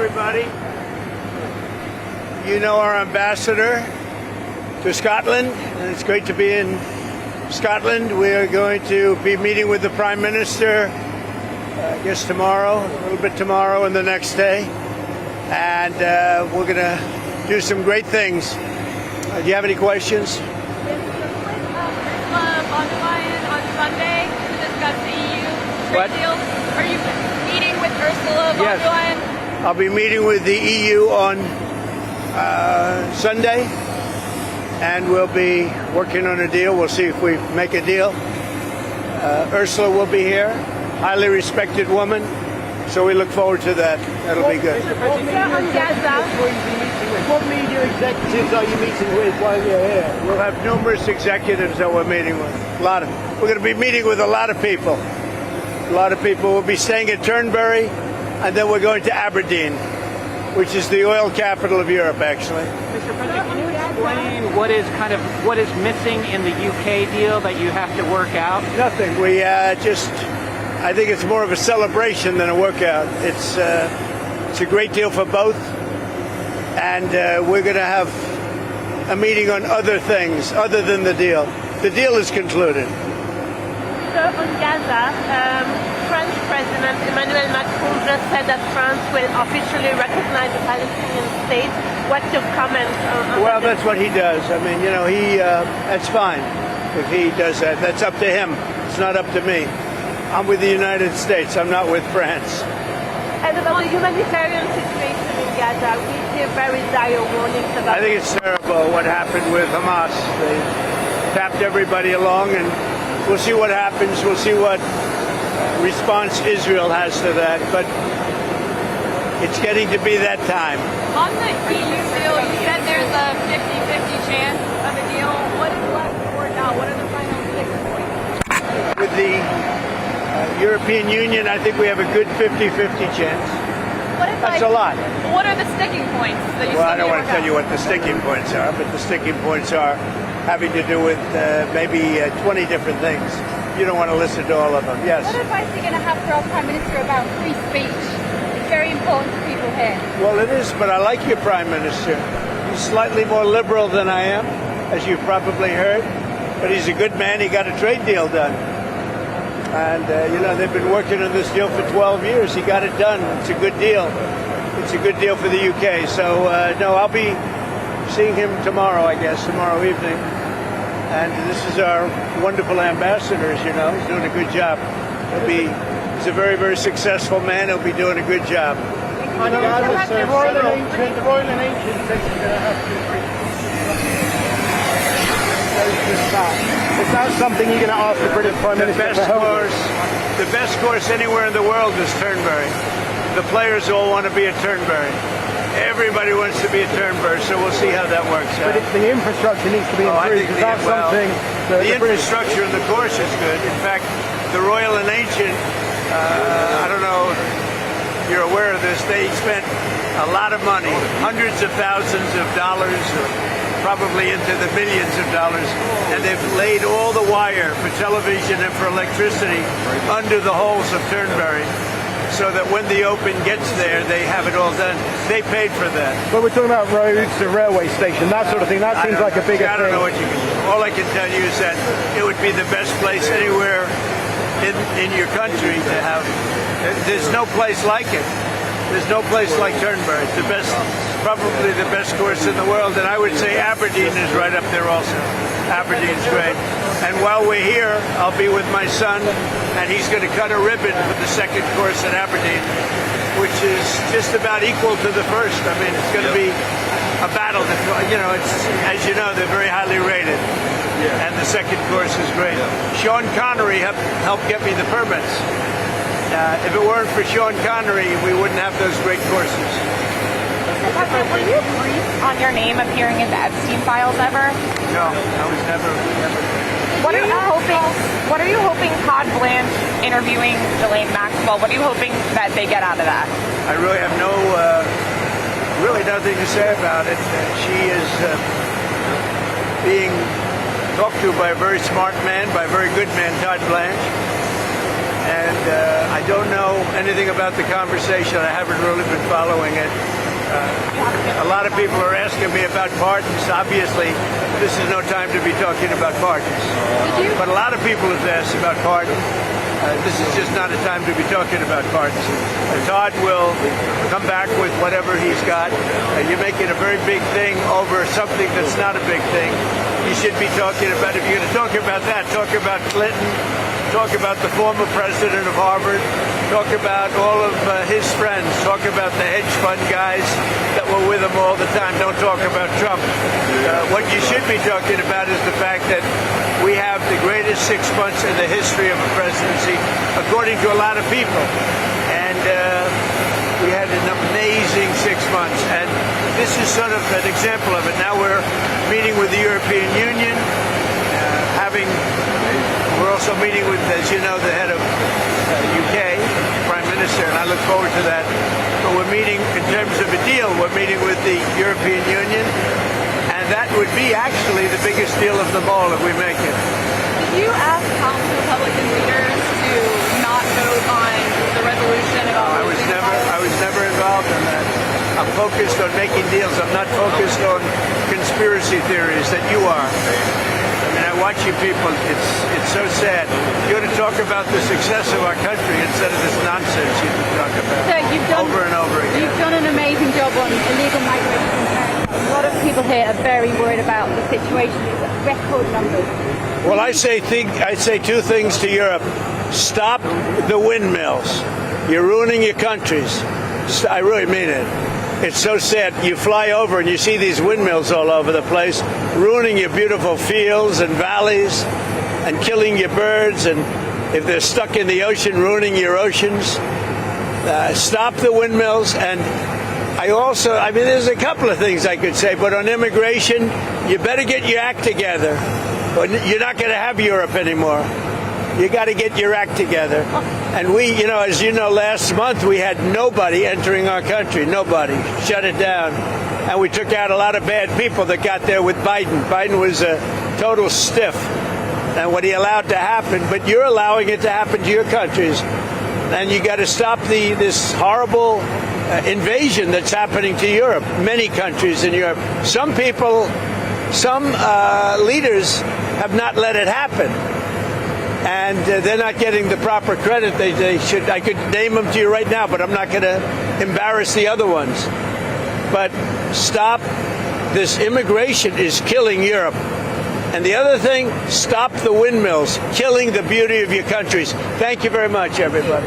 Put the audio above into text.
everybody. You know our ambassador to Scotland, and it's great to be in Scotland. We are going to be meeting with the Prime Minister, I guess tomorrow, a little bit tomorrow and the next day. And we're going to do some great things. Do you have any questions? On Sunday to discuss the EU trade deal. Are you meeting with Ursula von der Leyen? I'll be meeting with the EU on Sunday, and we'll be working on a deal. We'll see if we make a deal. Ursula will be here, highly respected woman, so we look forward to that. That'll be good. On Gaza. What media executives are you meeting with while you're here? We'll have numerous executives that we're meeting with. We're going to be meeting with a lot of people. A lot of people. We'll be staying at Turnberry, and then we're going to Aberdeen, which is the oil capital of Europe, actually. Mr. President, can you explain what is missing in the UK deal that you have to work out? Nothing. I think it's more of a celebration than a workout. It's a great deal for both. And we're going to have a meeting on other things other than the deal. The deal is concluded. So on Gaza, French President Emmanuel Macron just said that France will officially recognize the Palestinian state. What's your comment on Well, that? that's what he does. I mean, that's fine if he does that. That's up to him. It's not up to me. I'm with the United States. I'm not with France. And about the humanitarian situation in Gaza, we hear very dire warnings about. I think it's terrible what happened with Hamas. They tapped everybody along, and we'll see what happens. We'll see what response Israel has to that. But it's getting to be that time. On the EU deal, you said there's a 50-50 chance of a deal. What is left to work out? What are the final sticking points? With the European Union, I think we have a good 50-50 chance. That's a lot. What are the sticking points that you Well, I don't want to tell you what the sticking points are, but the sticking points are having to do with maybe 20 different things. You don't want to listen to all of them. Yes? What advice are you going to have for our Prime Minister about free speech? It's very important to people here. Well, it is, but I like your Prime Minister. He's slightly more liberal than I am, as you've probably heard, but he's a good man. He got a trade deal done. And, they've been working on this deal for 12 years. He got it done. It's a good deal. It's a good deal for the UK. So, no, I'll be seeing him tomorrow, I guess, tomorrow evening. And this is our wonderful ambassador, as you know. He's doing a good job. He's a very, very successful man. He'll be doing a good job. On Gaza, sir, the Royal and Ancient says you're going to have to Is that something you're going to ask the British Prime Minister for help with? The best course anywhere in the world is Turnberry. The players all want to be at Turnberry. Everybody wants to be at Turnberry, so we'll see how that works out. But the infrastructure needs to be improved. The infrastructure and the course is good. In fact, the Royal and Ancient, I don't know if you're aware of this, they spent a lot of money, hundreds of thousands of dollars, probably into the millions of dollars, and they've laid all the wire for television and for electricity under the holes of Turnberry, so that when the Open gets there, they have it all done. They paid for that. But we're talking about roads, the railway station, that sort of thing. That seems like a bigger thing. I don't know what you can do. All I can tell you is that it would be the best place anywhere in your country to have. There's no place like it. There's no place like Turnberry. It's the best, probably the best course in the world. And I would say Aberdeen is right up there also. Aberdeen's great. And while we're here, I'll be with my son, and he's going to cut a ribbon for the second course at Aberdeen, which is just about equal to the first. I mean, it's going to be a battle. It's, as you know, they're very highly rated. And the second course is great. Sean Connery helped get me the permits. If it weren't for Sean Connery, we wouldn't have those great courses. Were you briefed on your name appearing in the Epstein files ever? No, I was never. What are you hoping Todd Blanche interviewing Ghislaine Maxwell? What are you hoping that they get out of that? I really have really nothing to say about it. She is being talked to by a very smart man, by a very good man, Todd Blanche. And I don't know anything about the conversation. I haven't really been following it. A lot of people are asking me about pardons. Obviously, this is no time to be talking about pardons. But a lot of people have asked about pardons. This is just not a time to be talking about pardons. Todd will come back with whatever he's got. You're making a very big thing over something that's not a big thing. You should be talking about, if you're going to talk about that, talk about Clinton, talk about the former president of Harvard, talk about all of his friends, talk about the hedge fund guys that were with him all the time. Don't talk about Trump. What you should be talking about is the fact that we have the greatest 6 months in the history of a presidency, according to a lot of people. And we had an amazing 6 months. And this is sort of an example of it. Now we're meeting with the European Union, we're also meeting with, as you know, the head of UK, Prime Minister, and I look forward to that. But we're meeting, in terms of a deal, we're meeting with the European Union, and that would be actually the biggest deal of them all if we make it. Did you ask House Republican leaders to not vote on the resolution about I was never involved in that. I'm focused on making deals. I'm not focused on conspiracy theories that you are. I mean, I watch you people. It's so sad. You ought to talk about the success of our country instead of this nonsense you talk about over and over again. You've done an amazing job on illegal migration. A lot of people here are very worried about the situation. It's record numbers. Well, I say two things to Europe. Stop the windmills. You're ruining your countries. I really mean it. It's so sad. You fly over and you see these windmills all over the place, ruining your beautiful fields and valleys and killing your birds. And if they're stuck in the ocean, ruining your oceans. Stop the windmills. And I mean, there's a couple of things I could say, but on immigration, you better get your act together. You're not going to have Europe anymore. You got to get your act together. And we, as you know, last month we had nobody entering our country. Nobody. Shut it down. And we took out a lot of bad people that got there with Biden. Biden was a total stiff. And what he allowed to happen, but you're allowing it to happen to your countries. And you got to stop this horrible invasion that's happening to Europe. Many countries in Europe. Some people, some leaders have not let it happen. And they're not getting the proper credit they should. I could name them to you right now, but I'm not going to embarrass the other ones. But stop. This immigration is killing Europe. And the other thing, stop the windmills, killing the beauty of your countries. Thank you very much, everybody.